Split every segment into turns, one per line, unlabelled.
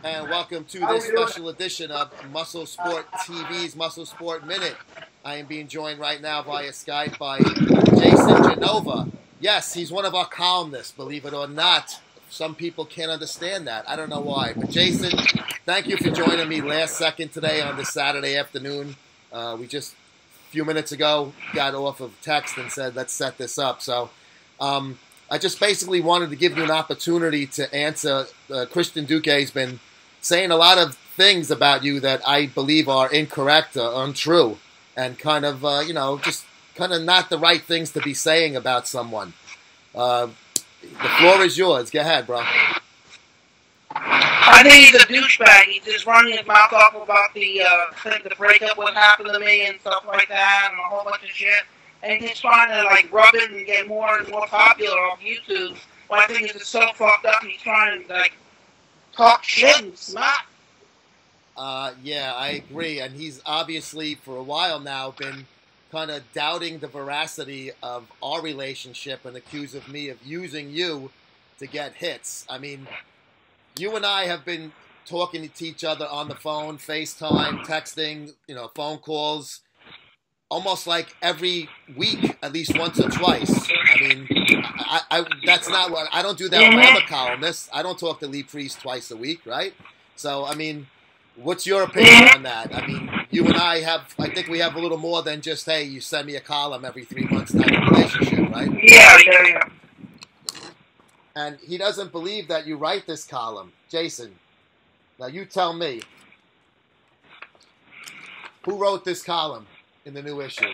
and welcome to this special edition of MuscleSport TV's MuscleSport Minute. I am being joined right now via Skype by Jason Genova. Yes, he's one of our columnists, believe it or not. Some people can't understand that. I don't know why. But Jason, thank you for joining me last second today on this Saturday afternoon. We just a few minutes ago got off of text and said, let's set this up. So I just basically wanted to give you an opportunity to answer. Christian Duque has been saying a lot of things about you that I believe are incorrect or untrue and kind of, just kind of not the right things to be saying about someone. The floor is yours. Go ahead, bro.
I think he's a douchebag. He's just running his mouth off about the breakup, what happened to me and stuff like that, and a whole bunch of shit. And he's trying to rub it and get more and more popular off YouTube. Well, I think it's just so fucked up. He's trying to talk shit and smack.
Yeah, I agree. And he's obviously for a while now been kind of doubting the veracity of our relationship and accusing me of using you to get hits. I mean, you and I have been talking to each other on the phone, FaceTime, texting, phone calls, almost like every week, at least once or twice. I mean, that's not what I don't do that with my other columnists. I don't talk to Lee Priest twice a week, right? So, I mean, what's your opinion on that? I mean, you and I think we have a little more than just, hey, you send me a column every 3 months type of relationship, right?
Yeah.
And he doesn't believe that you write this column. Jason, now you tell me, who wrote this column in the new issue?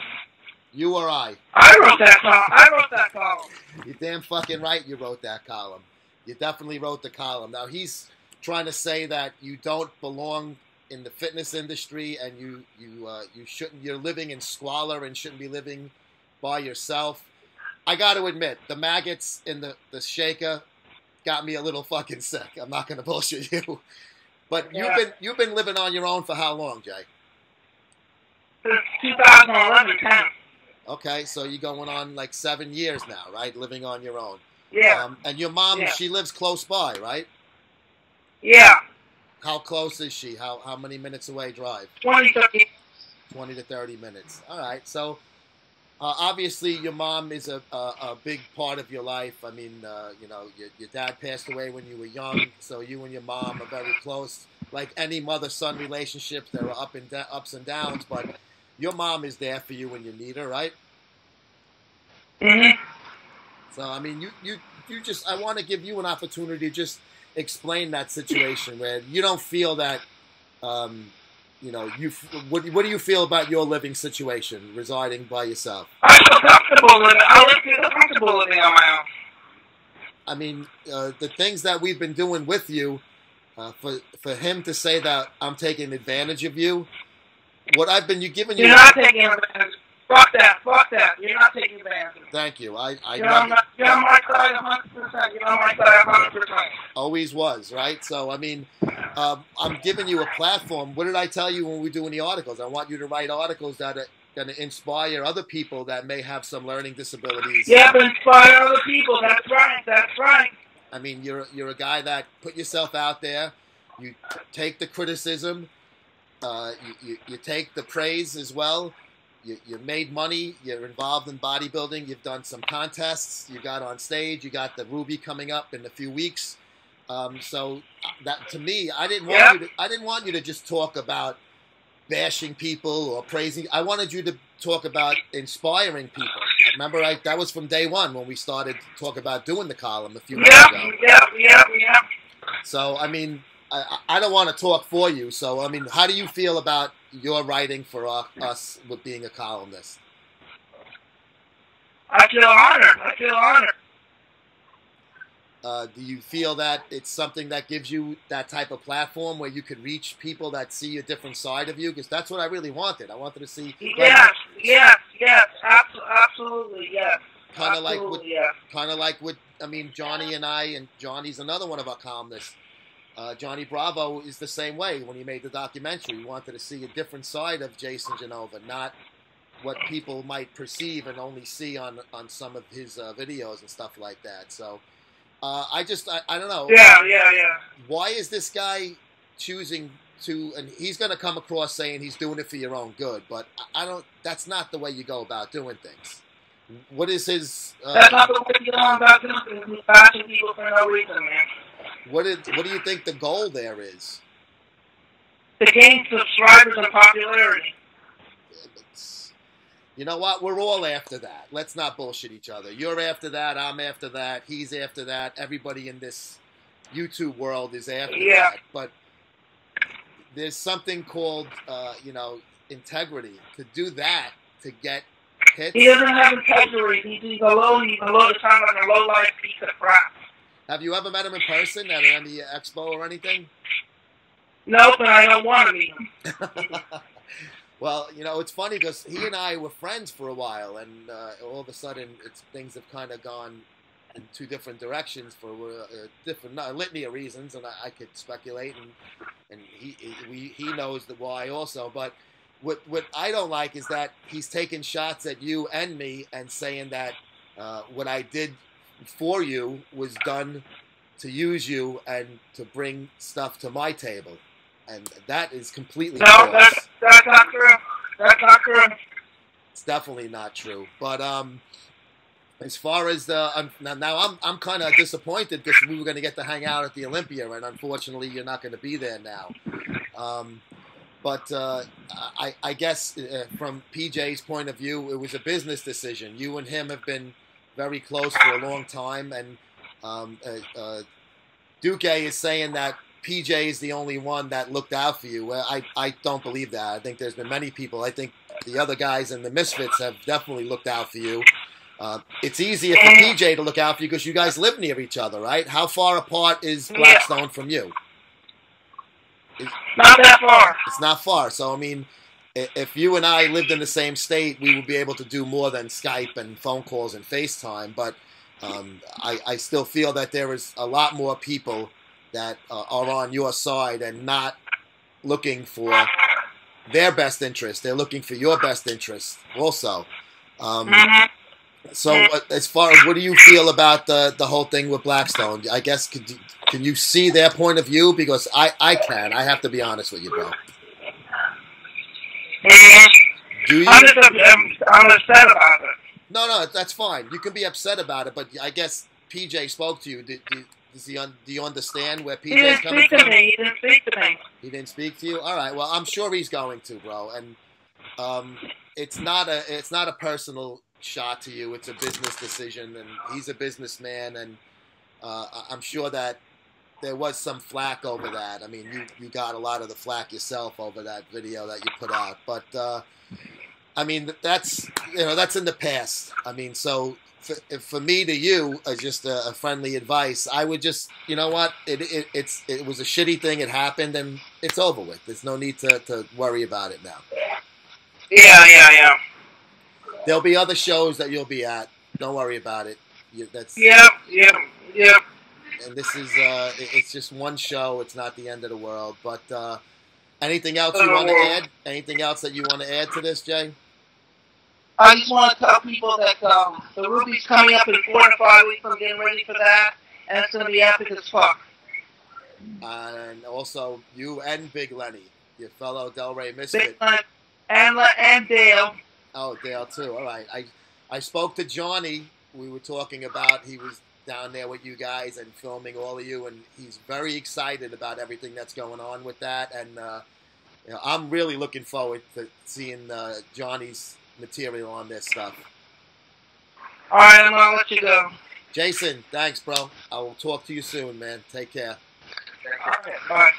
You or I?
I wrote that column.
You're damn fucking right you wrote that column. You definitely wrote the column. Now, he's trying to say that you don't belong in the fitness industry and you shouldn't, you're living in squalor and shouldn't be living by yourself. I got to admit, the maggots in the shaker got me a little fucking sick. I'm not going to bullshit you. But you've been living on your own for how long, Jay?
Since 2011, 10.
Okay, so you're going on 7 years now, right? Living on your own.
Yeah.
And your mom, she lives close by, right?
Yeah.
How close is she? How many minutes away drive?
20, 30.
20 to 30 minutes. All right. So, obviously, your mom is a big part of your life. I mean, your dad passed away when you were young, so you and your mom are very close. Like any mother-son relationships, there are ups and downs, but your mom is there for you when you need her, right?
Mm-hmm.
So, I mean, you just, I want to give you an opportunity to just explain that situation where you don't feel that, what do you feel about your living situation, residing by yourself?
I feel comfortable living on my own.
I mean, the things that we've been doing with you, for him to say that I'm taking advantage of you, what I've been giving you.
You're not taking advantage. Fuck that. You're not taking advantage.
Thank you.
You're on my side 100%. You're on my side 100%.
Always was, right? So, I mean, I'm giving you a platform. What did I tell you when we were doing the articles? I want you to write articles that are going to inspire other people that may have some learning disabilities.
Yeah, but inspire other people. That's right.
I mean, you're a guy that put yourself out there. You take the criticism. You take the praise as well. You made money. You're involved in bodybuilding. You've done some contests. You got on stage. You got the Ruby coming up in a few weeks. So that to me, I didn't want you to just talk about bashing people or praising. I wanted you to talk about inspiring people. Remember, that was from day one when we started to talk about doing the column a few months ago.
Yeah.
So I mean, I don't want to talk for you. So I mean, how do you feel about your writing for us with being a columnist?
I feel honored.
Do you feel that it's something that gives you that type of platform where you could reach people that see a different side of you? Because that's what I really wanted. I wanted to see.
Yes, absolutely, yes.
Kind of like what I mean, Johnny and I, and Johnny's another one of our columnists. Johnny Bravo is the same way. When he made the documentary, he wanted to see a different side of Jason Genova, not what people might perceive and only see on some of his videos and stuff like that. So I don't know.
Yeah.
Why is this guy choosing to, and he's going to come across saying he's doing it for your own good, but I don't. That's not the way you go about doing things. What is his?
That's not the way you go about doing things. He's bashing people for no reason, man.
What do you think the goal there is?
To gain subscribers and popularity.
You know what? We're all after that. Let's not bullshit each other. You're after that. I'm after that. He's after that. Everybody in this YouTube world is after that. But there's something called, integrity. To do that, to get hits.
He doesn't have integrity. He's a low time like a low-life piece of crap.
Have you ever met him in person at any expo or anything?
No, but I don't want to meet him.
Well, it's funny because he and I were friends for a while, and all of a sudden, things have kind of gone in two different directions for different litany of reasons, and I could speculate, and he knows the why also. But what I don't like is that he's taking shots at you and me and saying that what I did for you was done to use you and to bring stuff to my table. And that is completely false.
That's not true. That's not true.
It's definitely not true. But as far as now I'm kind of disappointed because we were going to get to hang out at the Olympia, and unfortunately you're not going to be there now. But I guess from PJ's point of view, it was a business decision. You and him have been very close for a long time, and Duque is saying that PJ is the only one that looked out for you. Well, I don't believe that. I think there's been many people. I think the other guys in the Misfits have definitely looked out for you. It's easier for PJ to look out for you because you guys live near each other, right? How far apart is Blackstone from you?
Not that far.
It's not far. So, I mean, if you and I lived in the same state, we would be able to do more than Skype and phone calls and FaceTime. But I still feel that there is a lot more people that are on your side and not looking for their best interest. They're looking for your best interest also. So as far as what do you feel about the whole thing with Blackstone? I guess can you see their point of view? Because I can. I have to be honest with you, bro. Do you?
I'm upset about it.
No, that's fine. You can be upset about it, but I guess PJ spoke to you. Do you understand where PJ's coming from?
He didn't speak to me.
He didn't speak to you? All right. Well, I'm sure he's going to, bro. And it's not a personal shot to you. It's a business decision, and he's a businessman, and I'm sure that there was some flack over that. I mean, you got a lot of the flack yourself over that video that you put out. But I mean, that's in the past. I mean, so for me to you, as just a friendly advice, I would just, you know what, it was a shitty thing. It happened, and it's over with. There's no need to worry about it now.
Yeah.
There'll be other shows that you'll be at. Don't worry about it.
Yep.
And this is it's just one show. It's not the end of the world. But anything else you want to add? Anything else that you want to add to this, Jay?
I just want to tell people that the Ruby's coming up in 4 to 5 weeks. I'm getting ready for that, and it's going to be epic as fuck.
And also, you and Big Lenny, your fellow Delray Misfit.
Big Lenny and Dale.
Oh, Dale too. All right. I spoke to Johnny. We were talking about he was down there with you guys and filming all of you, and he's very excited about everything that's going on with that. And I'm really looking forward to seeing Johnny's material on this stuff.
All right, I'm gonna let you go.
Jason, thanks, bro. I will talk to you soon, man. Take care.
All right, bye.